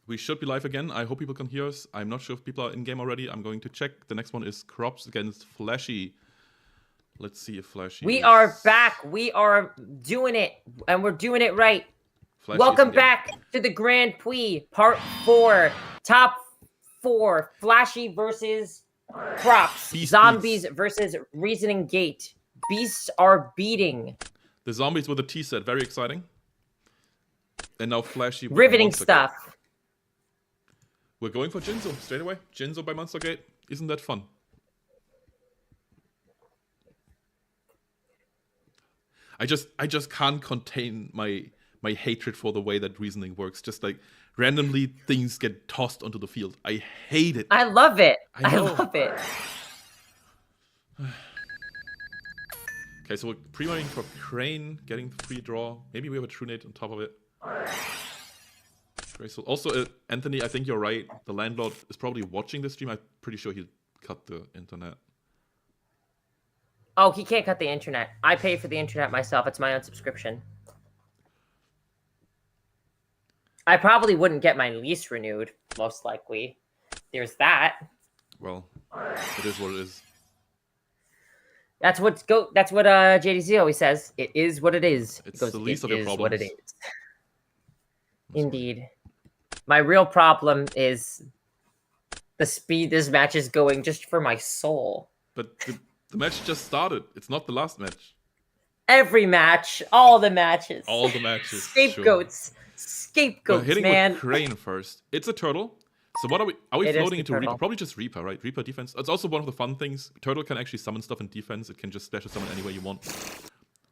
We should be live again. I hope people can hear us. I'm not sure if people are in game already. I'm going to check. The next one is Crops against Flashy. Let's see if Flashy. We are back. We are doing it, and we're doing it right. Flashy Welcome back to the Grand Puy, Part 4. Top 4. Flashy versus Crops. Zombies versus Reasoning Gate. Beasts are beating. The zombies with a T set. Very exciting. And now Flashy with riveting stuff. Gate. We're going for Jinzo straight away. Jinzo by Monster Gate. Isn't that fun? I just can't contain my hatred for the way that reasoning works. Just like randomly things get tossed onto the field. I hate it. I love it. I love it. Okay, so we're pre-running for Crane, getting the free draw. Maybe we have a True Nate on top of it. So also, Anthony, I think you're right. The landlord is probably watching the stream. I'm pretty sure he'll cut the internet. Oh, he can't cut the internet. I pay for the internet myself. It's my own subscription. I probably wouldn't get my lease renewed, most likely. There's that. Well, it is what it is. That's what JDZ always says. It is what it is. It's the least of your problems. What it is. Indeed. My real problem is the speed this match is going just for my soul. But the match just started. It's not the last match. Every match. All the matches. All the matches. Scapegoats. Sure. Scapegoats, hitting man. With Crane first. It's a turtle. So what are we floating into Reaper? Probably just Reaper, right? Reaper defense. It's also one of the fun things. Turtle can actually summon stuff in defense. It can just special summon any way you want.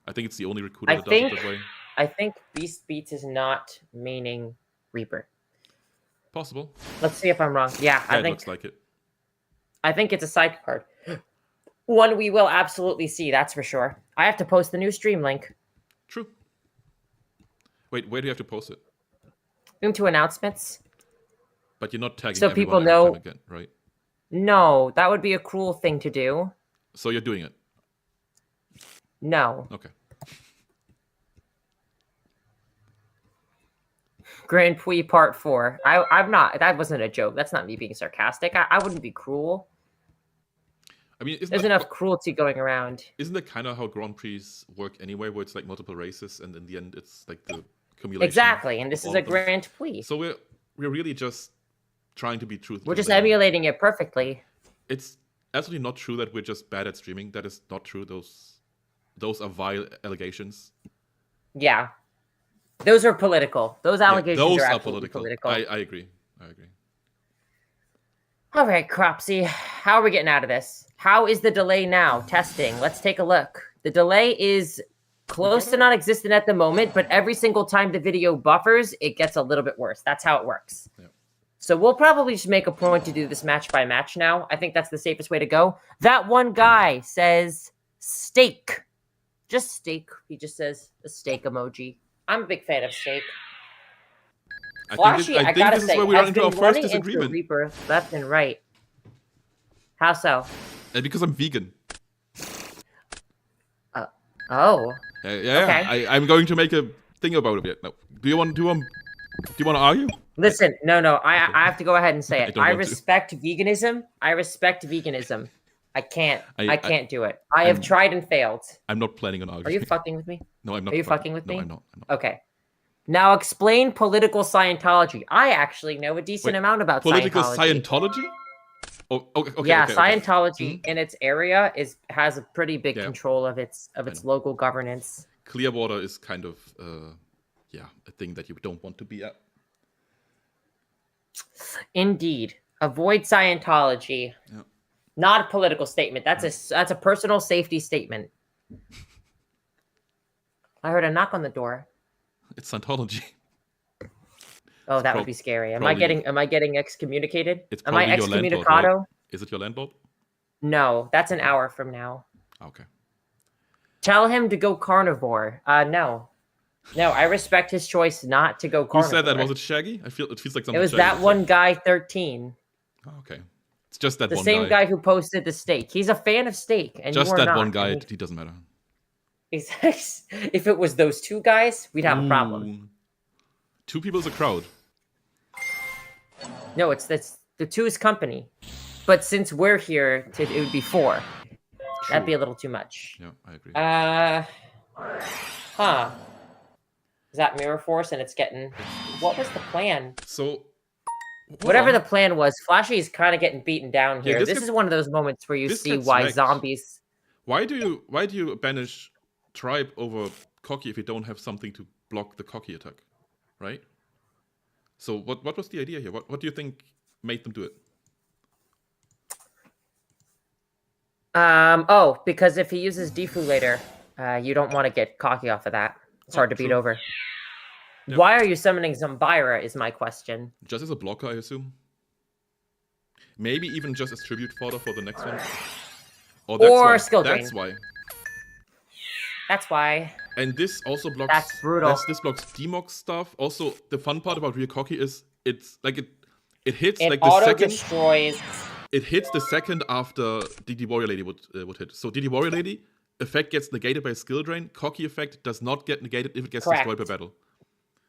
I think it's the only recruiter that does it that way. I think Beast Beats is not meaning Reaper. Possible. Let's see if I'm wrong. Yeah, I think it looks like it. I think it's a side card. One we will absolutely see, that's for sure. I have to post the new stream link. True. Wait, where do you have to post it? Into announcements. But you're not tagging so people know again, right? No, that would be a cruel thing to do. So you're doing it? No. Okay. Grand Puy Part 4. I'm not. That wasn't a joke. That's not me being sarcastic. I wouldn't be cruel. I mean, there's enough cruelty going around. Isn't that kind of how Grand Prix work anyway, where it's like multiple races, and in the end, it's like the accumulation? Exactly, and this is a Grand Puy. So we're really just trying to be truthful. We're just emulating it perfectly. It's absolutely not true that we're just bad at streaming. That is not true. Those are vile allegations. Yeah. Those are political. Those allegations those are political. I agree. All right, Cropsy. How are we getting out of this? How is the delay now? Testing. Let's take a look. The delay is close to non-existent at the moment, but every single time the video buffers, it gets a little bit worse. That's how it works. Yeah. So we'll probably just make a point to do this match by match now. I think that's the safest way to go. That one guy says steak. Just steak. He just says a steak emoji. I'm a big fan of steak. Flashy, I gotta say, has been running into Reaper left and right. How so? Because I'm vegan. Oh. Yeah. Okay. I'm going to make a thing about it. No. Do you want to argue? Listen, no. I have to go ahead and say it. I respect veganism. I can't do it. I have tried and failed. I'm not planning on arguing. Are you fucking with me? No, I'm not. Are you fucking with me? No, I'm not. Okay. Now explain political Scientology. I actually know a decent amount about political Scientology. Oh, okay. Yeah, Scientology in its area has a pretty big control of its local governance. Clearwater is kind of a thing that you don't want to be at. Indeed. Avoid Scientology. Yeah. Not a political statement. That's a personal safety statement. I heard a knock on the door. It's Scientology. Oh, that would be scary. Am I getting excommunicated? Am I excommunicado? Right? Is it your landlord? No, that's an hour from now. Okay. Tell him to go carnivore. No, I respect his choice not to go carnivore. Who said that? Was it Shaggy? It feels like something. It was that one guy, 13. Oh, okay. It's just that the one same guy who posted the steak. He's a fan of steak, and just you are that not. one guy. He doesn't matter. If it was those two guys, we'd have a problem. 2 people is a crowd. No, the 2 is company. But since we're here, it would be 4. True. That'd be a little too much. Yeah, I agree. Huh. Is that Mirror Force and it's getting... What was the plan? So... Whatever the plan was, Flashy's kind of getting beaten down here. Yeah, this is one of those moments where you see why wrecked. zombies... Why do you banish Tribe over Cocky if you don't have something to block the Cocky attack? Right? So what was the idea here? What do you think made them do it? Because if he uses Defu later, you don't want to get Cocky off of that. It's hard to beat over. Yep. Why are you summoning Zombira is my question. Just as a blocker, I assume. Maybe even just as tribute fodder for the next one. Or skill drain. That's why. That's why. And this also blocks... That's brutal. This blocks Demox stuff. Also, the fun part about Real Cocky is it's like it hits it like the second... destroys. It hits the second after DD Warrior Lady would hit. So DD Warrior Lady, effect gets negated by skill drain. Cocky effect does not get negated if it gets destroyed by battle.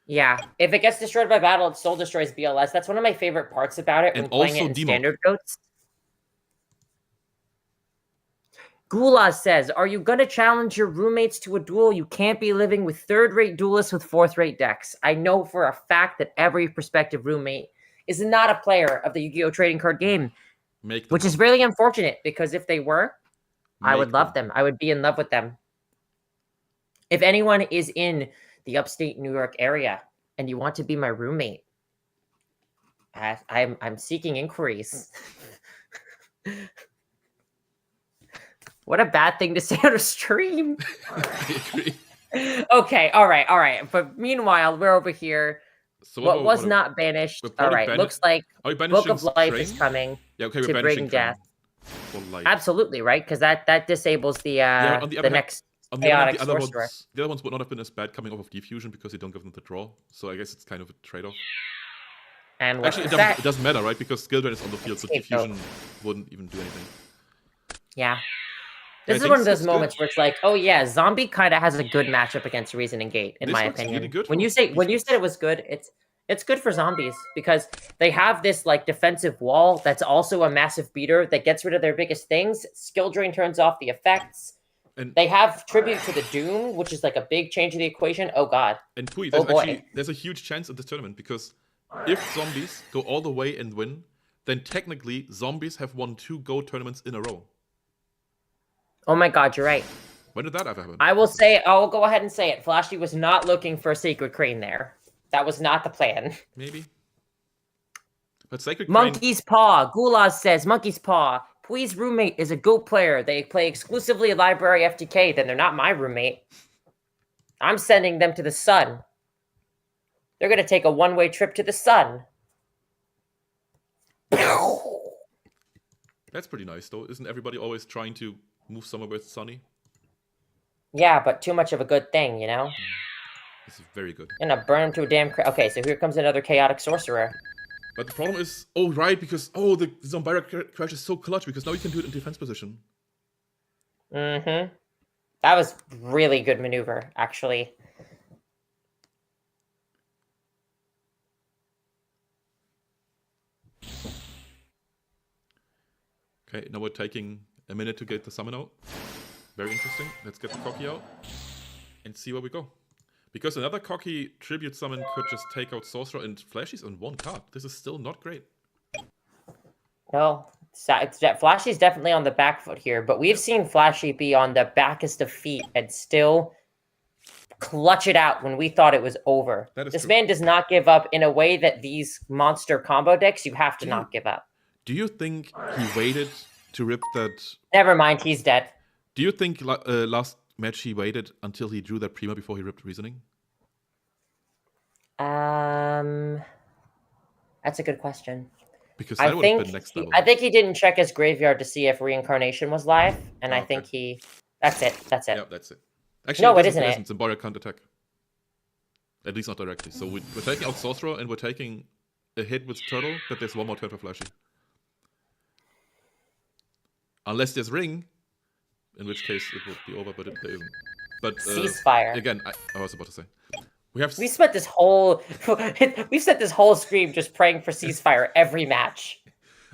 Yeah, if it gets destroyed by battle, it still destroys BLS. That's one of my favorite parts about it when playing it in standard goats. Gula says, are you going to challenge your roommates to a duel? You can't be living with third-rate duelists with fourth-rate decks. I know for a fact that every prospective roommate is not a player of the Yu-Gi-Oh! Trading card game. Which is really unfortunate, because if they were, I would love them. I would be in love with them. If anyone is in the upstate New York area and you want to be my roommate, I'm seeking inquiries. What a bad thing to say on a stream. I agree. Okay, all right. But meanwhile, we're over here. So what was not banished. All right, looks like Book of Life is coming to bring death. Absolutely, right? Because that disables the next chaotic sorcerer. The other ones would not have been as bad coming off of Diffusion because you don't give them the draw. So I guess it's kind of a trade-off. And actually, it doesn't matter, right? Because Skill Drain is on the field, so Diffusion wouldn't even do anything. Yeah. This is one of those moments where it's like, oh yeah, Zombie kind of has a good matchup against Reason and Gate, in my opinion. Really good when you said it was good, it's good for zombies because they have this like defensive wall that's also a massive beater that gets rid of their biggest things. Skill Drain turns off the effects. And they have Tribute to the Doom, which is like a big change of the equation. Oh god. And Puy, there's a huge chance in this tournament because if zombies go all the way and win, then technically zombies have won 2 Go tournaments in a row. Oh my god, you're right. When did that ever happen? I'll go ahead and say it. Flashy was not looking for a Sacred Crane there. That was not the plan. Maybe. But Sacred Crane... Monkey's Paw. Gulaz says, Monkey's Paw. Puy's roommate is a GOAT player. They play exclusively Library FTK. Then they're not my roommate. I'm sending them to the sun. They're going to take a one-way trip to the sun. That's pretty nice, though. Isn't everybody always trying to move somewhere where it's sunny? Yeah, but too much of a good thing, you know? This is very good. I'm gonna burn him to a damn... Okay, so here comes another Chaotic Sorcerer. But the problem is... Oh, right, because... Oh, the Zombira crash is so clutch, because now you can do it in defense position. Mm-hmm. That was really good maneuver, actually. Okay, now we're taking a minute to get the summon out. Very interesting. Let's get the Cocky out and see where we go. Because another Cocky tribute summon could just take out Sorcerer and Flashies on 1 card. This is still not great. No, Flashy's definitely on the back foot here, but we've seen Flashy be on the backest of feet and still clutch it out when we thought it was over. This man does not give up in a way that these monster combo decks, you have to not give up. Do you think he waited to rip that... Never mind, he's dead. Do you think last match he waited until he drew that Prima before he ripped Reasoning? That's a good question. Because that would have been next level. I think he didn't check his graveyard to see if Reincarnation was live, and I think he... That's it. Yeah, that's it. Actually, no, it isn't it. Zombira can't attack. At least not directly. So we're taking out Sorcerer, and we're taking a hit with Turtle, but there's one more turn for Flashy. Unless there's Ring, in which case it would be over, but there isn't. But Ceasefire. Again, I was about to say. We spent this whole stream just praying for ceasefire every match.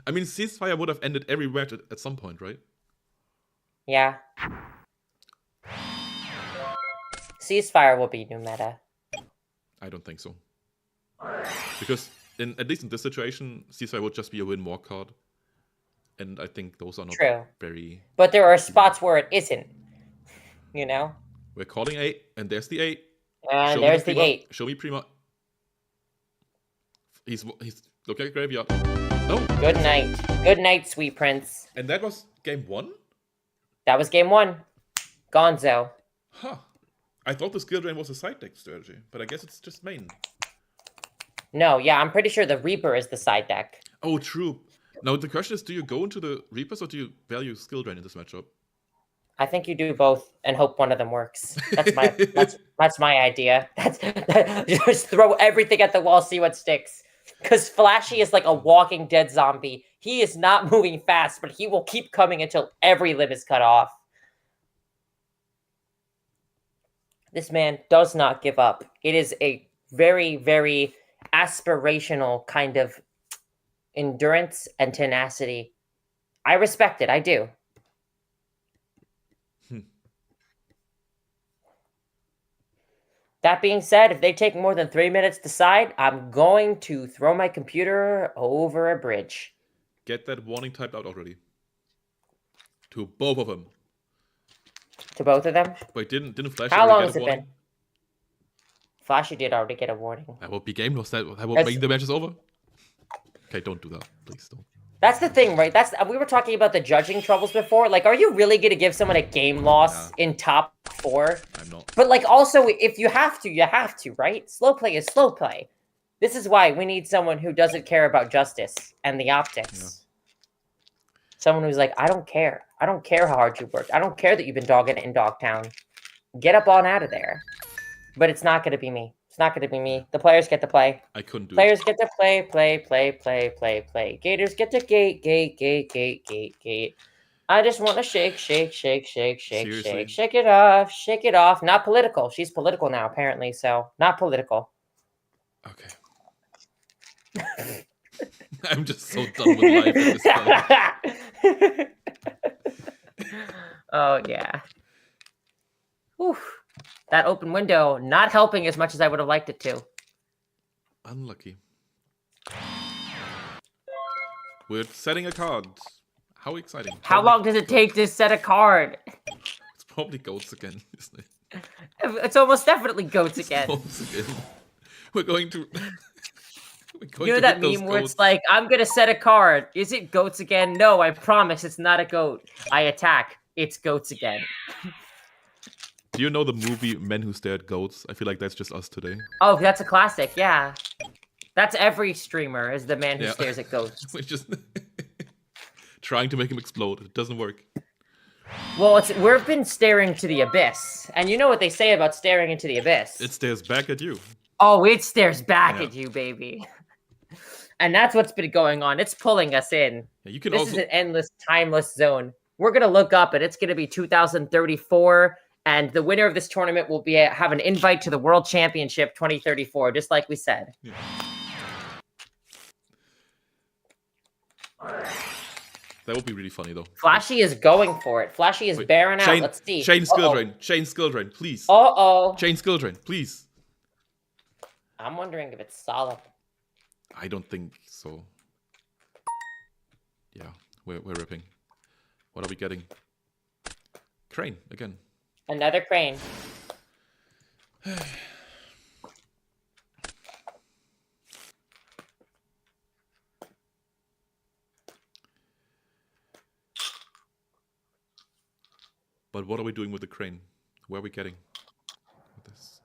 I mean, ceasefire would have ended every match at some point, right? Yeah. Ceasefire will be new meta. I don't think so. Because at least in this situation, ceasefire would just be a win more card. And I think those are not very... But there are spots where it isn't. You know? We're calling 8, and there's the 8. And there's the 8. Show me Prima. He's looking at graveyard. Oh! Good night. Good night, sweet prince. And that was game 1? That was game 1. Gonzo. Huh. I thought the skill drain was a side deck strategy, but I guess it's just main. No, yeah, I'm pretty sure the Reaper is the side deck. Oh, true. Now, the question is, do you go into the Reapers or do you value skill drain in this matchup? I think you do both and hope one of them works. That's my that's my idea. Just throw everything at the wall, see what sticks. Because Flashy is like a walking dead zombie. He is not moving fast, but he will keep coming until every limb is cut off. This man does not give up. It is a very, very aspirational kind of endurance and tenacity. I respect it. I do. That being said, if they take more than 3 minutes to decide, I'm going to throw my computer over a bridge. Get that warning typed out already. To both of them. To both of them? Wait, didn't Flashy How long get has a it warning? been? Flashy did already get a warning. That would be game loss. That would make the matches over. Okay, don't do that. Please don't. That's the thing, right? We were talking about the judging troubles before. Like, are you really going to give someone a game loss in top 4? I'm not. But, like, also, if you have to, you have to, right? Slow play is slow play. This is why we need someone who doesn't care about justice and the optics. Yeah. Someone who's like, I don't care. I don't care how hard you worked. I don't care that you've been dogging it in Dogtown. Get up on out of there. But it's not going to be me. It's not going to be me. The players get to play. I couldn't do it. Players get to play. Gators get to gate. I just want to shake. Seriously? Shake it off. Not political. She's political now, apparently, so not political. Okay. I'm just so done with life at this point. Oh, yeah. Whew. That open window not helping as much as I would have liked it to. Unlucky. We're setting a card. How exciting. How long does it take to set a card? It's probably goats again, isn't it? It's almost definitely goats again. We're going to... You know that meme where it's like, I'm going to set a card. Is it goats again? No, I promise it's not a goat. I attack. It's goats again. Do you know the movie Men Who Stare at Goats? I feel like that's just us today. Oh, that's a classic, yeah. That's every streamer, is the man who stares at goats. We're just trying to make him explode. It doesn't work. Well, we've been staring to the abyss. And you know what they say about staring into the abyss. It stares back at you. Oh, it stares back at you, baby. And that's what's been going on. It's pulling us in. Yeah, you can this is an endless, timeless zone. We're going to look up, and it's going to be 2034. And the winner of this tournament will have an invite to the World Championship 2034, just like we said. Yeah. That would be really funny, though. Flashy is going for it. Flashy is bearing out. Let's see. Chain skill drain. Chain skill drain, please. Uh-oh. Chain skill drain, please. I'm wondering if it's solid. I don't think so. Yeah, we're ripping. What are we getting? Crane, again. Another crane. But what are we doing with the crane? Where are we getting with this?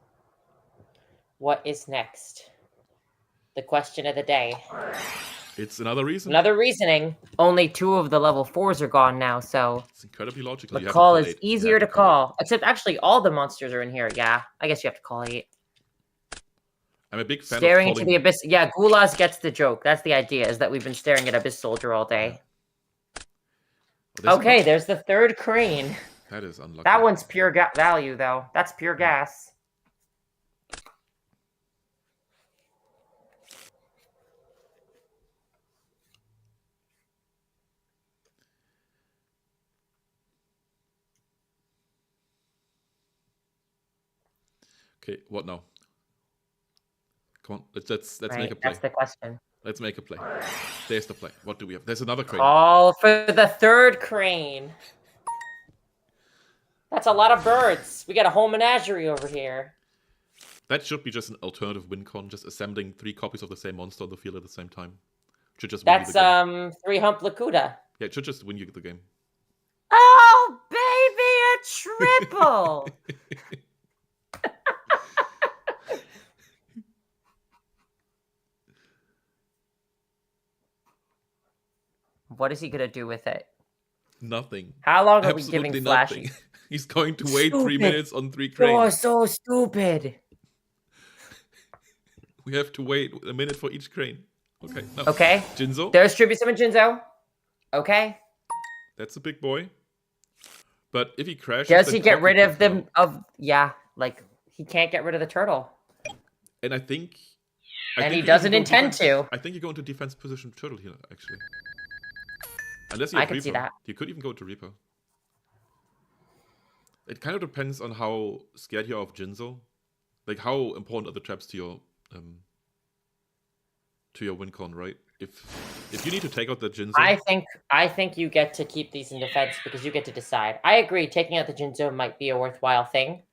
What is next? The question of the day. It's another reason. Another reasoning. Only 2 of the level 4s are gone now, so... It's incredibly logical. The call is easier to call. Except, actually, all the monsters are in here. Yeah, I guess you have to call 8. I'm a big fan staring of into the abyss. Yeah, Gulaz gets the joke. That's the idea, is that we've been staring at Abyss Soldier all day. Well, okay, there's the 3rd crane. That is unlucky. That one's pure value, though. That's pure gas. Okay, what now? Come on, let's Right, make a play. that's the question. Let's make a play. There's the play. What do we have? There's another crane. Call for the third crane. That's a lot of birds. We got a whole menagerie over here. That should be just an alternative win con, just assembling 3 copies of the same monster on the field at the same time. Should just win That's you the game. 3 hump Lakuta. Yeah, it should just win you the game. Oh, baby, a triple! What is he gonna do with it? Nothing. How long are Absolutely we giving Flashy? nothing. He's going to wait Stupid. 3 minutes on 3 cranes. You're so stupid. We have to wait a minute for each crane. Okay. No. Okay. Jinzo. There's tribute summon Jinzo. Okay. That's a big boy. But if he crashes, does then he get Cocky rid of can them? Yeah, like he can't get rid of the turtle, And I think. and he you doesn't go intend defense- to. I think you go into defense position turtle here, actually. Unless you I have can Reaper. see that. You could even go to Reaper. It kind of depends on how scared you are of Jinzo. Like, how important are the traps to your win con, right? If you need to take out the Jinzo... I think you get to keep these in defense because you get to decide. I agree, taking out the Jinzo might be a worthwhile thing.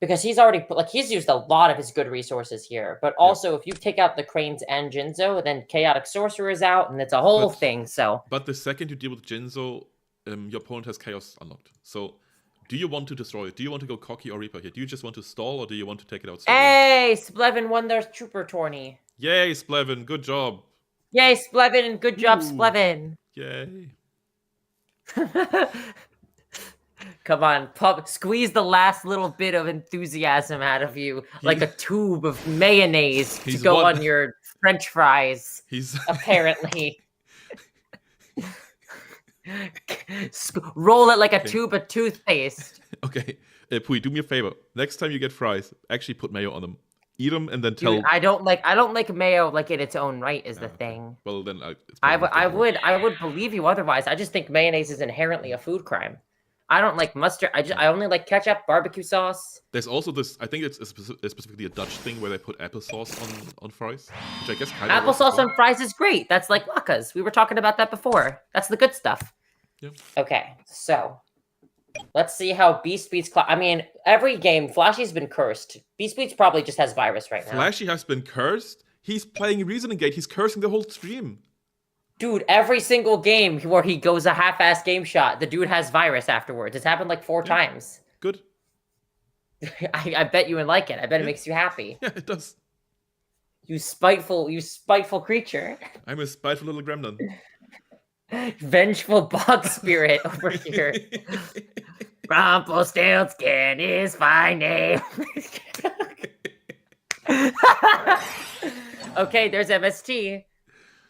Because he's already, he's used a lot of his good resources here. But also, if you take out the Cranes and Jinzo, then Chaotic Sorcerer is out, and it's a whole thing, so... But the second you deal with Jinzo, your opponent has Chaos unlocked. So, do you want to destroy it? Do you want to go Cocky or Reaper here? Do you just want to stall, or do you want to take it out? Hey, Splevin won their Trooper tourney. Yay, Splevin, good job. Yay, Splevin, good job, Splevin. Yay. Come on, squeeze the last little bit of enthusiasm out of you, like a tube of mayonnaise to go on your French fries. Apparently. Roll it like a tube of toothpaste. Okay, Puy, do me a favor. Next time you get fries, actually put mayo on them. Eat them and then tell. Dude, I don't like mayo like in its own right is the thing. Well, then I would believe you otherwise. I just think mayonnaise is inherently a food crime. I don't like mustard. I only like ketchup, barbecue sauce. There's also this. I think it's specifically a Dutch thing where they put applesauce on fries, which I guess kind of. Applesauce on fries is great. That's like latkes. We were talking about that before. That's the good stuff. Yeah. Okay, so let's see how Beast beats. I mean, every game Flashy's been cursed. Beast Beats probably just has virus right now. Flashy has been cursed. He's playing Reasoning Gate. He's cursing the whole stream. Dude, every single game where he goes a half-ass game shot, the dude has virus afterwards. It's happened like 4 times. Good. I bet you would like it. I bet it makes you happy. Yeah, it does. You spiteful creature. I'm a spiteful little gremlin. Vengeful bog spirit over here. Rumpelstiltskin is my name. Okay, there's MST.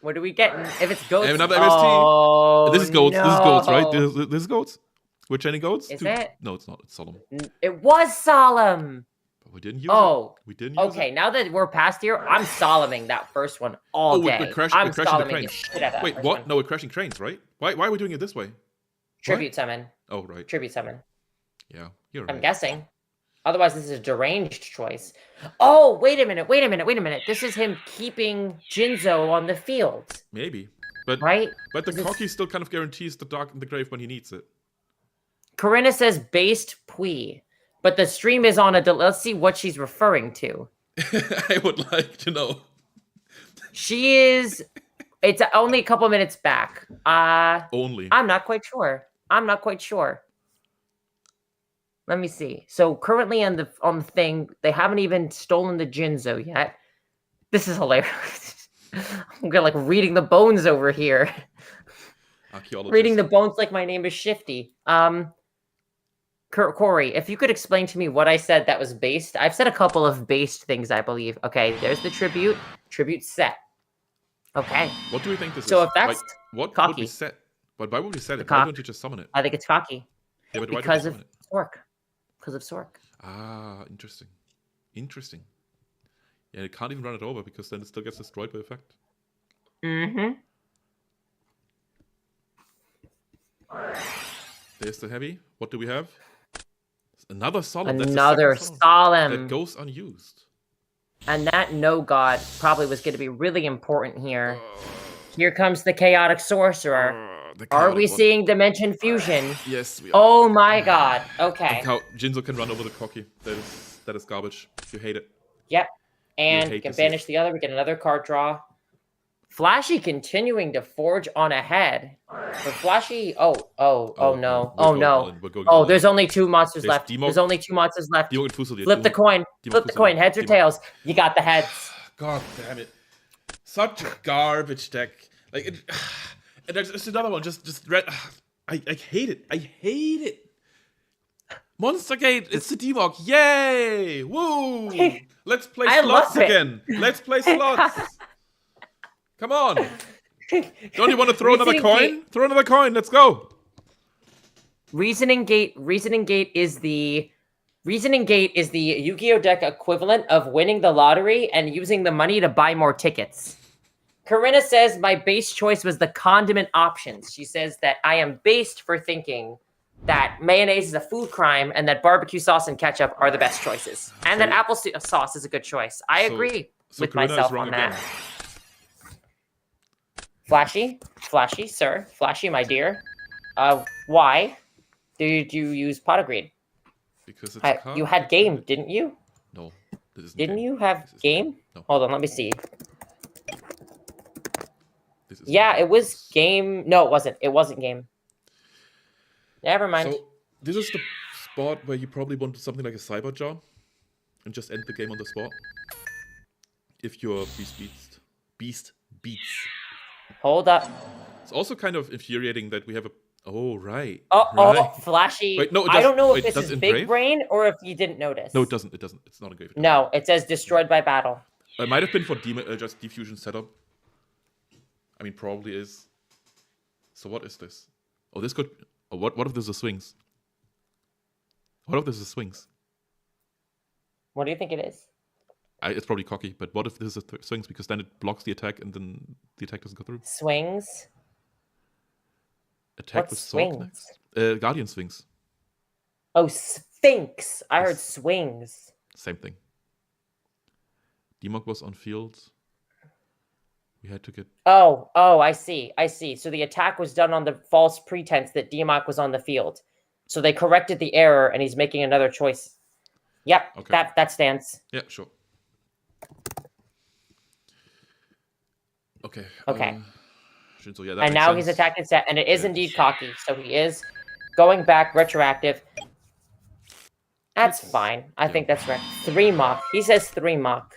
What are we getting? If it's goats, another MST. Oh, this is goats. No. This is goats, right? This is goats. We're chanting goats. Is it? No, it's not. It's solemn. It was solemn. But we didn't use it. We didn't use it. Okay, now that we're past here, I'm solemning that first one all day. We're crashing the the cranes. shit out of that Wait, first what? one. No, we're crashing cranes, right? Why are we doing it this way? Tribute summon. Oh, right. Tribute summon. Yeah, you're right. I'm guessing. Otherwise, this is a deranged choice. Oh, wait a minute. This is him keeping Jinzo on the field. Maybe. But, right? But the Cocky still kind of guarantees the Dark in the Grave when he needs it. Corinna says based Puy. But the stream is on a... Let's see what she's referring to. I would like to know. She is... It's only a couple minutes back. Only. I'm not quite sure. Let me see. So currently on the thing, they haven't even stolen the Jinzo yet. This is hilarious. I'm gonna reading the bones over here. Reading the bones like my name is Shifty. Corey, if you could explain to me what I said that was based. I've said a couple of based things, I believe. Okay, there's the tribute set. Okay. What do we think this is? So if that's what Cocky. would we set? But why would we set it? Why don't you just summon it? I think it's Cocky. Yeah, but why because don't of you Sork. Because of Sork. Ah, interesting. Yeah, it can't even run it over because then it still gets destroyed by effect. Mm-hmm. There's the heavy. What do we have? Another solemn. Another That's the second solemn that solemn. goes unused. And that no god probably was going to be really important here. Here comes the chaotic sorcerer. Are we seeing dimension fusion? Yes, we are. Oh my god. Okay. Look how Jinzo can run over the Koki. That is garbage. You hate it. Yep. And we can banish the other. We get another card draw. Flashy continuing to forge on ahead. But Flashy, oh no. Oh, there's only 2 monsters left. There's only 2 monsters left. Flip the coin. Flip the coin. Heads or tails. You got the heads. God damn it. Such a garbage deck. Like it. And there's another one. Just red. I hate it. I hate it. Monster Gate. It's the D-Mog. Yay! Woo! Let's play slots again. Let's play slots. Come on. Don't you want to throw another coin? Throw another coin. Let's go. Reasoning Gate is the Yu-Gi-Oh deck equivalent of winning the lottery and using the money to buy more tickets. Corinna says my base choice was the condiment options. She says that I am based for thinking that mayonnaise is a food crime and that barbecue sauce and ketchup are the best choices. And that apple sauce is a good choice. I agree with myself on that. Again. Flashy, sir. Flashy, my dear. Why did you use pot of greed? Because it's you had game, didn't you? No. Didn't you have game? No. Hold on, let me see. Yeah, it was game. No, it wasn't. It wasn't game. Never mind. So, this is the spot where you probably want something like a Cyber Jar and just end the game on the spot. If your beast beats. Hold up. It's also kind of infuriating that we have a... Oh, right. Oh, Flashy. Wait, no, I don't know if this is big brain or if you didn't notice. No, it doesn't. It's not engraved. No, it says destroyed by battle. It might have been for just diffusion setup. I mean, probably is. So what is this? Oh, this could... Oh, what if this is swings? What if this is swings? What do you think it is? It's probably cocky, but what if this is swings? Because then it blocks the attack and then the attack doesn't go through. Swings? Attack with swings? Guardian swings. Oh, Sphinx. I heard swings. Same thing. D-Mog was on field. We had to get... Oh, I see. So the attack was done on the false pretense that D-Mog was on the field. So they corrected the error and he's making another choice. Yep, okay. That stands. Yeah, sure. Okay. So yeah, and now he's attacking set, and it is indeed cocky. So he is going back retroactive. That's fine. I think that's right. 3 mock. He says 3 mock.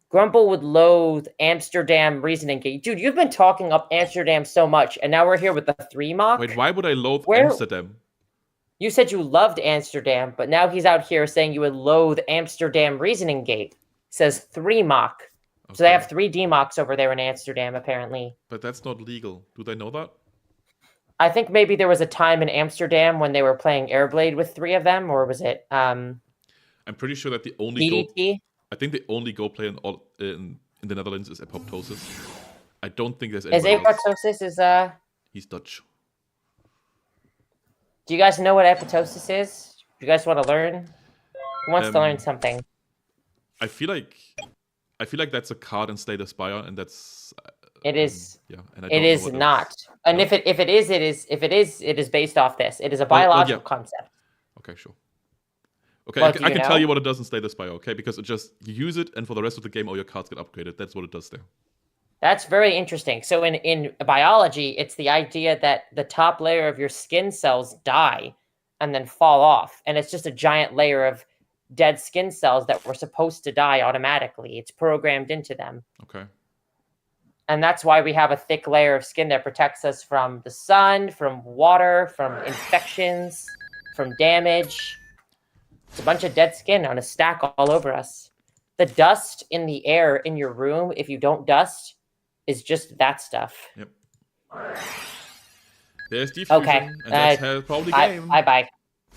Grumble would loathe Amsterdam Reasoning Gate. Dude, you've been talking up Amsterdam so much, and now we're here with the 3 mock? Wait, why would I loathe Amsterdam? You said you loved Amsterdam, but now he's out here saying you would loathe Amsterdam Reasoning Gate. Says 3 mock. Okay. So they have 3 D-mocks over there in Amsterdam, apparently. But that's not legal. Do they know that? I think maybe there was a time in Amsterdam when they were playing Airblade with 3 of them, or was it... I'm pretty sure that the only DDT? I think the only Go player in the Netherlands is Apoptosis. I don't think there's anybody else. Apoptosis He's Dutch. Do you guys know what apoptosis is? Do you guys want to learn? Who wants to learn something? I feel like that's a card in Slay the Spire, and that's... It is. Yeah, and I don't know what not. And if it is based off this. It is a biological concept. Okay, sure. Okay, I can tell you what it does in Slay the Spire, okay? Because you use it, and for the rest of the game, all your cards get upgraded. That's what it does there. That's very interesting. So in biology, it's the idea that the top layer of your skin cells die and then fall off. And it's just a giant layer of dead skin cells that were supposed to die automatically. It's programmed into them. Okay. And that's why we have a thick layer of skin that protects us from the sun, from water, from infections, from damage. It's a bunch of dead skin on a stack all over us. The dust in the air in your room, if you don't dust, is just that stuff. Yep. There's diffusion, okay. And that's probably game. Bye-bye.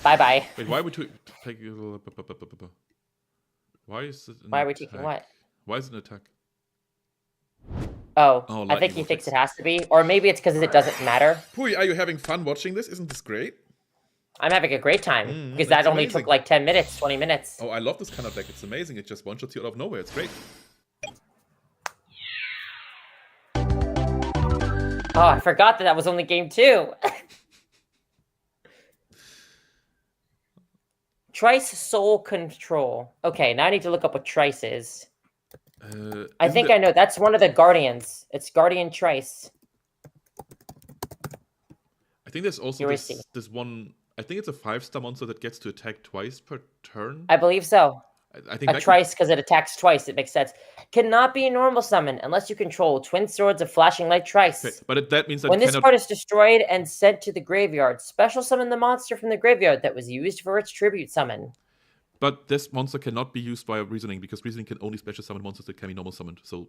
Bye-bye. Wait, why would we take... Why is it Why are we taking what? Why is it an attack? Oh, I think he thinks it has to be. Or maybe it's because it doesn't matter. Puy, are you having fun watching this? Isn't this great? I'm having a great time because that it's only amazing. took like 10 minutes, 20 minutes. Oh, I love this kind of deck. It's amazing. It just one-shots you out of nowhere. It's great. Oh, I forgot that was only game 2. Trice Soul Control. Okay, now I need to look up what Trice is. I think I know. That's one of the Guardians. It's Guardian Trice. I think there's also this one. I think it's a 5-star monster that gets to attack twice per turn. I believe so. I think a Trice because it attacks twice. It makes sense. Cannot be a normal summon unless you control Twin Swords of Flashing Light Trice. Okay, but that means that when this card is destroyed and sent to the graveyard, special summon the monster from the graveyard that was used for its tribute summon. But this monster cannot be used by reasoning because reasoning can only special summon monsters that can be normal summoned. So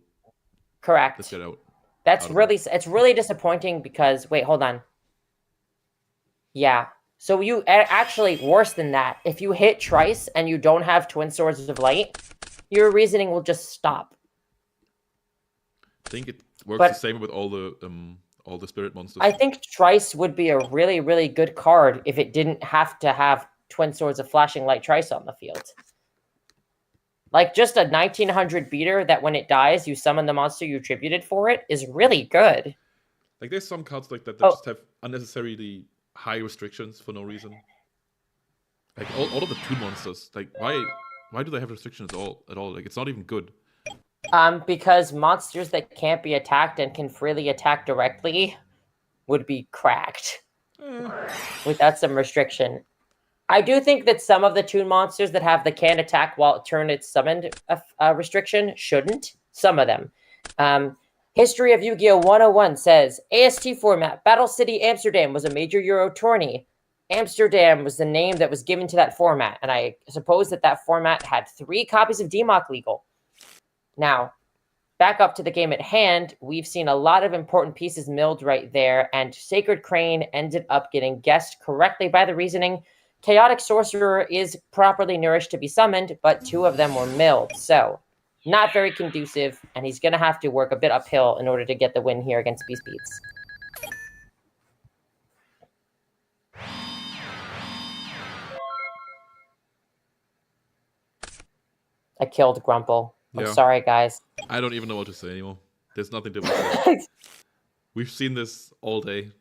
correct. Let's get out. That's it's really disappointing because wait, hold on. Yeah. So you actually worse than that. If you hit Trice and you don't have Twin Swords of Light, your reasoning will just stop. I think it works the same with all the spirit monsters. I think Trice would be a really, really good card if it didn't have to have Twin Swords of Flashing Light Trice on the field. Like just a 1900 beater that when it dies, you summon the monster you tributed for it is really good. Like there's some cards like that just have unnecessarily high restrictions for no reason. Like all of the 2 monsters, like why do they have restrictions at all? Like it's not even good. Because monsters that can't be attacked and can freely attack directly would be cracked without some restriction. I do think that some of the 2 monsters that have the can attack while turn it's summoned restriction shouldn't. Some of them. History of Yu-Gi-Oh! 101 says, AST format, Battle City Amsterdam was a major Euro tourney. Amsterdam was the name that was given to that format, and I suppose that format had 3 copies of DMOC legal. Now, back up to the game at hand, we've seen a lot of important pieces milled right there, and Sacred Crane ended up getting guessed correctly by the reasoning. Chaotic Sorcerer is properly nourished to be summoned, but 2 of them were milled, so not very conducive, and he's going to have to work a bit uphill in order to get the win here against Beast Beats. I killed Grumple. I'm sorry, guys. I don't even know what to say anymore. There's nothing to say. We've seen this all day.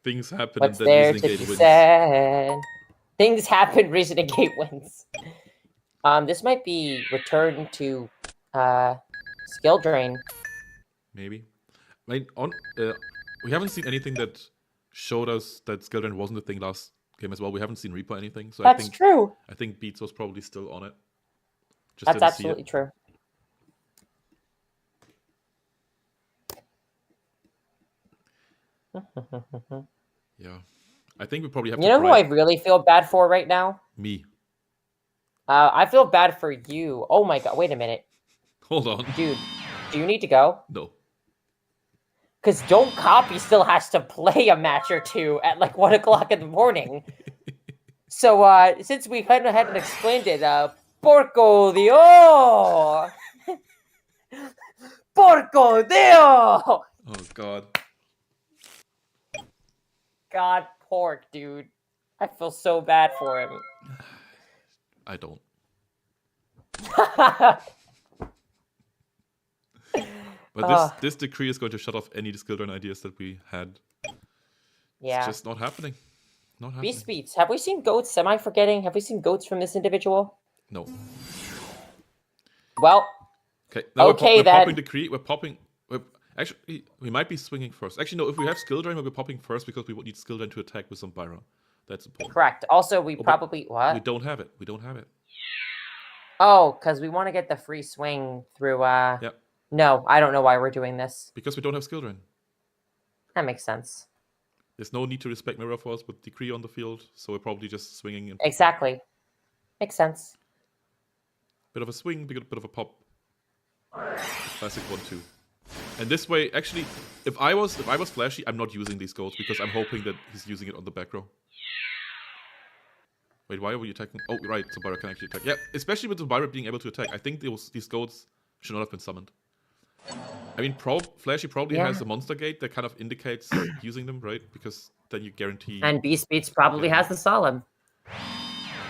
Things happen and then Reasoning Gate wins. Things happen, Reasoning Gate wins. This might be return to skill drain. Maybe. I mean, we haven't seen anything that showed us that skill drain wasn't a thing last game as well. We haven't seen Reaper anything, so That's true. I think Beats was probably still on it. That's absolutely true. Yeah, I think we probably have. You know who I really feel bad for right now? Me. I feel bad for you. Oh my god! Wait a minute. Hold on, dude. Do you need to go? No. Because Don't Copy still has to play a match or 2 at like 1 o'clock in the morning. So since we hadn't explained it, Porco Dio! Porco Dio! Oh god. God, Pork, dude. I feel so bad for him. I don't. But this decree is going to shut off any skill drain ideas that we had. Yeah. It's just not happening. Not happening. Beast Beats. Have we seen goats? Am I forgetting? Have we seen goats from this individual? No. Well. Okay. Now we're popping decree. Actually, we might be swinging first. Actually, no. If we have skill drain, we'll be popping first because we would need skill drain to attack with some Byra. That's important. Correct. Also, we probably what? We don't have it. We don't have it. Oh, because we want to get the free swing through. Yeah. No, I don't know why we're doing this. Because we don't have skill drain. That makes sense. There's no need to respect Mirror Force with Decree on the field, so we're probably just swinging. Exactly. Makes sense. Bit of a swing, bit of a pop. Classic 1-2. And this way, actually, if I was flashy, I'm not using these goals because I'm hoping that he's using it on the back row. Wait, why are we attacking? Oh, right, Zubaira can actually attack. Yeah, especially with Zubaira being able to attack. I think these goats should not have been summoned. I mean, Flashy probably has a monster gate that kind of indicates using them, right? Because then you guarantee. And Beast Beats probably has the solemn.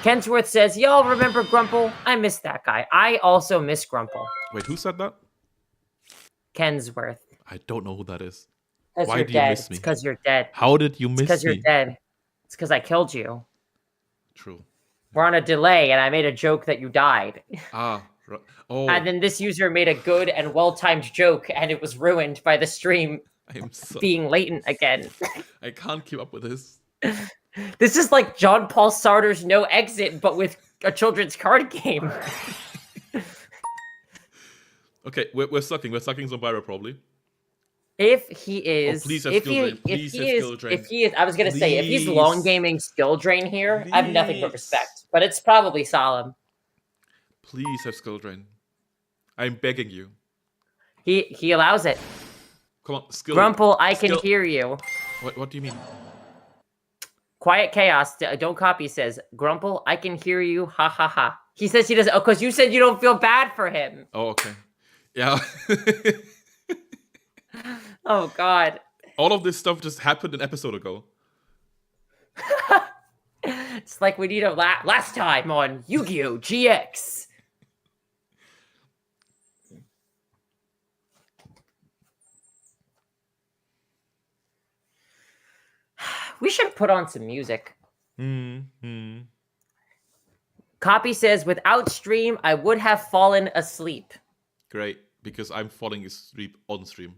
Kensworth says, y'all remember Grumple? I miss that guy. I also miss Grumple. Wait, who said that? Kensworth. I don't know who that is. Why do you miss me? It's because you're dead. How did you miss me? Because you're dead. It's because I killed you. True. We're on a delay, and I made a joke that you died. Ah, right. Oh. And then this user made a good and well-timed joke, and it was ruined by the stream being latent again. I can't keep up with this. This is like John Paul Sartre's No Exit, but with a children's card game. Okay, we're sucking. We're sucking Zombira probably. If he is, please have skill drain. Please have skill drain. If he is, I was gonna say, if he's long gaming skill drain here, I have nothing but respect. But it's probably solemn. Please have skill drain. I'm begging you. He allows it. Come on, skill. Grumple, I can hear you. What do you mean? Quiet Chaos, don't copy, says, Grumple, I can hear you, ha ha ha. He says he doesn't, oh, because you said you don't feel bad for him. Oh, okay. Yeah. Oh, God. All of this stuff just happened an episode ago. It's like we need a last time on Yu-Gi-Oh! GX. We should put on some music. Copy says, without stream, I would have fallen asleep. Great, because I'm falling asleep on stream.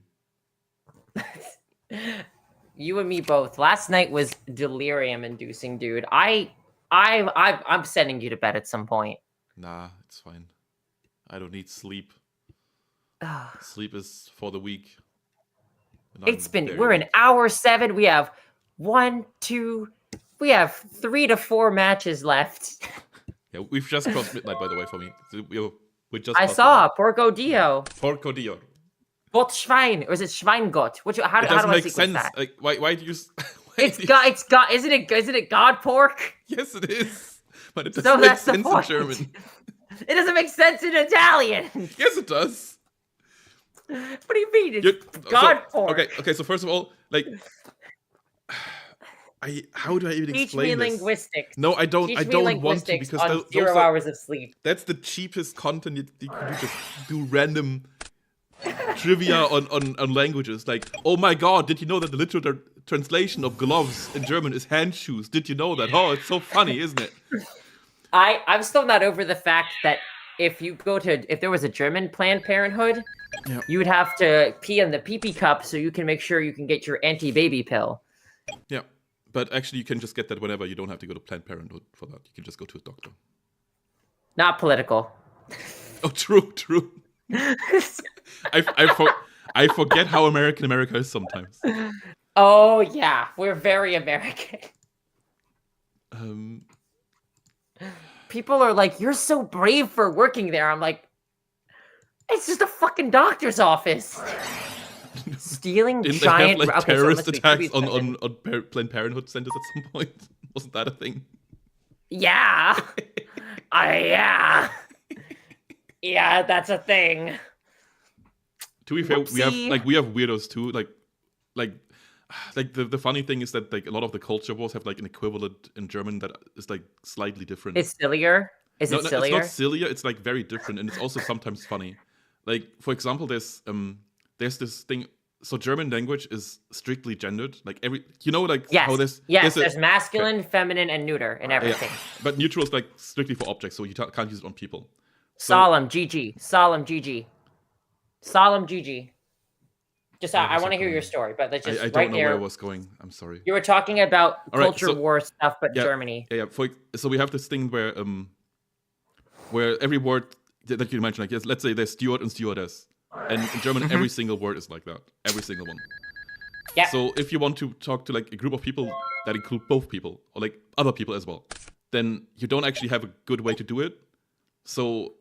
You and me both. Last night was delirium-inducing, dude. I'm sending you to bed at some point. Nah, it's fine. I don't need sleep. Sleep is for the weak. We're in hour 7. We have 3 to 4 matches left. Yeah, we've just crossed midnight, by the way, for me. I saw Porco Dio. Porco Dio. Gott Schwein, or is it Schweingott? How do I sequence that? Like, why do you? It's God. Isn't it God pork? Yes, it is. But it doesn't make sense in German. It doesn't make sense in Italian. Yes, it does. What do you mean? It's God pork. Okay. So first of all, like, how do I even explain this? Teach me linguistics. No, I don't. I don't want to because on 0 hours of sleep. That's the cheapest content you can do. Just do random trivia on languages. Like, oh my God, did you know that the literal translation of gloves in German is hand shoes? Did you know that? Oh, it's so funny, isn't it? I'm still not over the fact that if there was a German Planned Parenthood, you would have to pee in the pee-pee cup so you can make sure you can get your anti-baby pill. Yeah. But actually, you can just get that whenever. You don't have to go to Planned Parenthood for that. You can just go to a doctor. Not political. Oh, true. I forget how American America is sometimes. Oh, yeah. We're very American. People are like, you're so brave for working there. I'm like, it's just a fucking doctor's office. Stealing giant terrorist attacks on Planned Parenthood centers at some point. Wasn't that a thing? Yeah. Yeah, that's a thing. To be fair, Whoopsie. we have weirdos too. Like the funny thing is that like a lot of the culture wars have like an equivalent in German that is like slightly different. It's sillier. Is it sillier? It's not sillier. It's like very different, and it's also sometimes funny. Like for example, there's this thing. So German language is strictly gendered. Like how there's masculine, feminine, and neuter in everything. Yeah. But neutral is like strictly for objects, so you can't use it on people. Solemn GG. Just I want to hear your story, but let's just I don't know where I was going. I'm sorry. You were talking about culture war stuff, but Germany. Yeah. So we have this thing where every word that you mentioned, like let's say there's steward and stewardess. And in German, every single word is like that. Every single one. Yeah. So if you want to talk to like a group of people that include both people, or like other people as well, then you don't actually have a good way to do it. So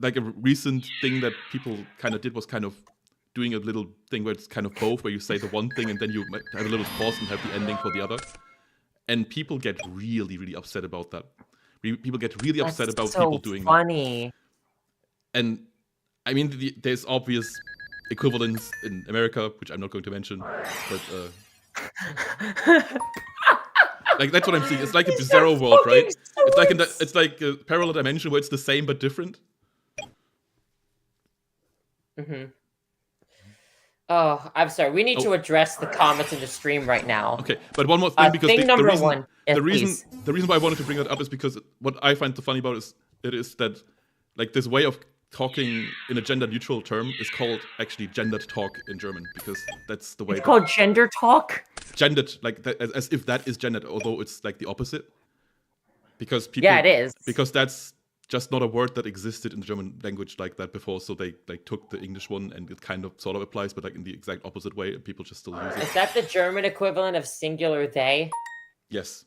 like a recent thing that people kind of did was kind of doing a little thing where it's kind of both, where you say the one thing and then you have a little pause and have the ending for the other. And people get really, really upset about that. People get really upset about people doing that. Funny. And I mean, there's obvious equivalents in America, which I'm not going to mention, but Like that's what I'm seeing. It's like a bizarro world, right? It's like a parallel dimension where it's the same but different. Oh, I'm sorry. We need to address the comments in the stream right now. Okay, but one more thing, because thing number one. The reason why I wanted to bring that up is because what I find so funny about it is that like this way of talking in a gender neutral term is called actually gendered talk in German, because that's the way it's called gender talk. Gendered, like that, as if that is gendered, although it's like the opposite. Because people, yeah, it is. Because that's just not a word that existed in the German language like that before, so they like took the English one and it kind of sort of applies, but like in the exact opposite way, and people just still use it. Is that the German equivalent of singular they? Yes.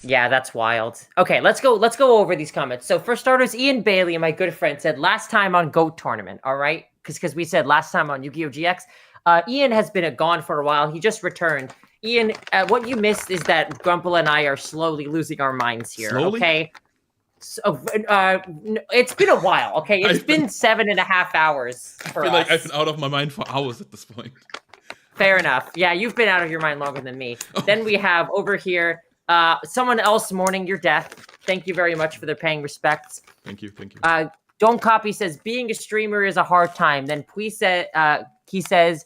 Yeah, that's wild. Okay, let's go over these comments. So for starters, Ian Bailey, my good friend, said last time on GOAT tournament, all right? Because we said last time on Yu-Gi-Oh! GX. Ian has been gone for a while. He just returned. Ian, what you missed is that Grumple and I are slowly losing our minds here, okay? So, it's been a while, okay? It's been 7.5 hours for us. I feel like I've been out of my mind for hours at this point. Fair enough. Yeah, you've been out of your mind longer than me. Then we have over here... someone else mourning your death. Thank you very much for their paying respects. Thank you. Don't Copy says, being a streamer is a hard time. Then Puy he says,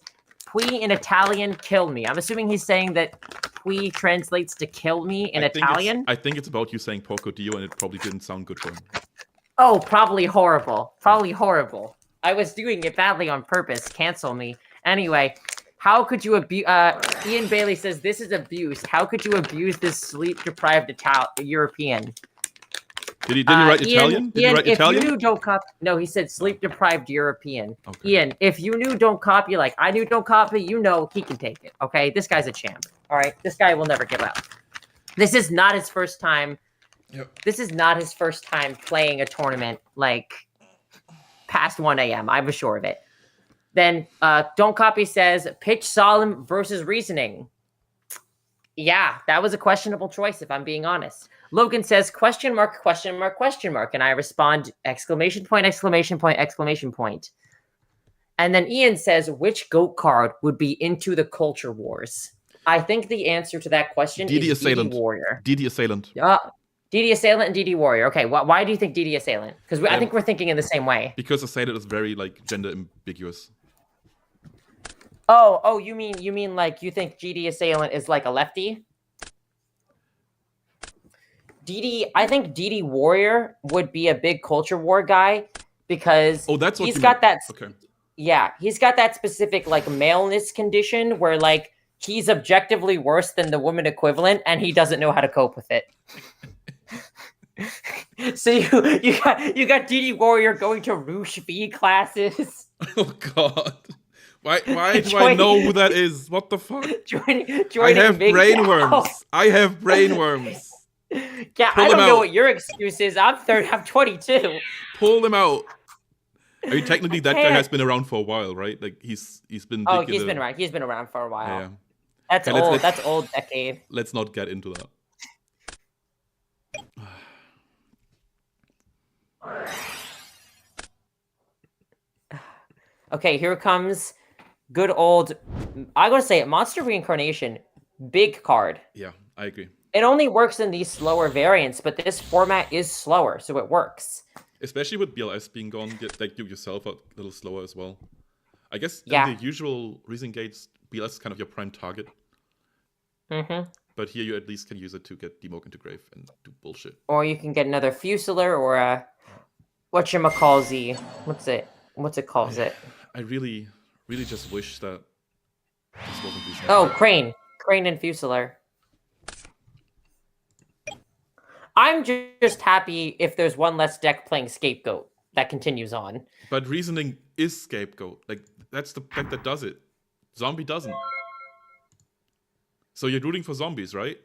Puy in Italian, kill me. I'm assuming he's saying that Puy translates to kill me in Italian. I think it's about you saying Porco Dio, and it probably didn't sound good for him. Oh, probably horrible. Probably horrible. I was doing it badly on purpose. Cancel me. Anyway... How could you abuse? Ian Bailey says this is abuse. How could you abuse this sleep-deprived European? Did he write Italian? Did he write Italian? You knew Don't Copy. No, he said sleep-deprived European. Okay. Ian, if you knew Don't Copy, like I knew Don't Copy, you know he can take it. Okay, this guy's a champ. All right, this guy will never give up. This is not his first time. Yep. This is not his first time playing a tournament like past 1 a.m. I'm sure of it. Then Don't Copy says, pitch solemn versus reasoning. Yeah, that was a questionable choice, if I'm being honest. Logan says, question mark, question mark, question mark. And I respond, exclamation point, exclamation point, exclamation point. And then Ian says, which GOAT card would be into the culture wars? I think the answer to that question is DD Warrior. DD Assailant. DD Assailant and DD Warrior. Okay, why do you think DD Assailant? Because I think we're thinking in the same way. Because Assailant is very like gender ambiguous. Oh, you mean like you think DD Assailant is like a lefty? I think DD Warrior would be a big culture war guy because that's what he's got that. Okay. Yeah, he's got that specific like maleness condition where like he's objectively worse than the woman equivalent and he doesn't know how to cope with it. So you got DD Warrior going to Roosh V classes. Oh God. Why do I know who that is? What the fuck? I have brainworms. I have brainworms. Yeah, I don't know what your excuse is. I'm 22. Pull them out. I mean, technically, that guy has been around for a while, right? Like he's been. Oh, he's been around. He's been around for a while. Yeah. That's old. That's old decade. Let's not get into that. Okay, here comes good old. I gotta say it. Monster Reincarnation, big card. Yeah, I agree. It only works in these slower variants, but this format is slower, so it works. Especially with BLS being gone, like you yourself are a little slower as well. I guess yeah. In the usual Reason Gates, BLS is kind of your prime target. Mm-hmm. But here you at least can use it to get Demoke into Grave and do bullshit. Or you can get another Fusilier or a whatchamacalls. What's it called? I really just wish that this wasn't Reason. Oh, Crane and Fusilier. I'm just happy if there's one less deck playing Scapegoat that continues on. But Reasoning is Scapegoat. Like, that's the deck that does it. Zombie doesn't. So you're rooting for zombies, right?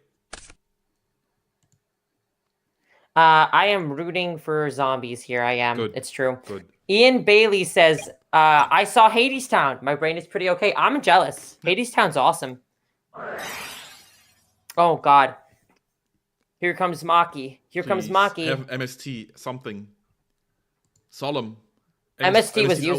I am rooting for zombies here. I am. Good. It's true. Good. Ian Bailey says, I saw Hades Town. My brain is pretty okay. I'm jealous. Hades Town's awesome. Oh, God. Here comes Maki. Here comes Maki. Have MST something. Solemn. MST was used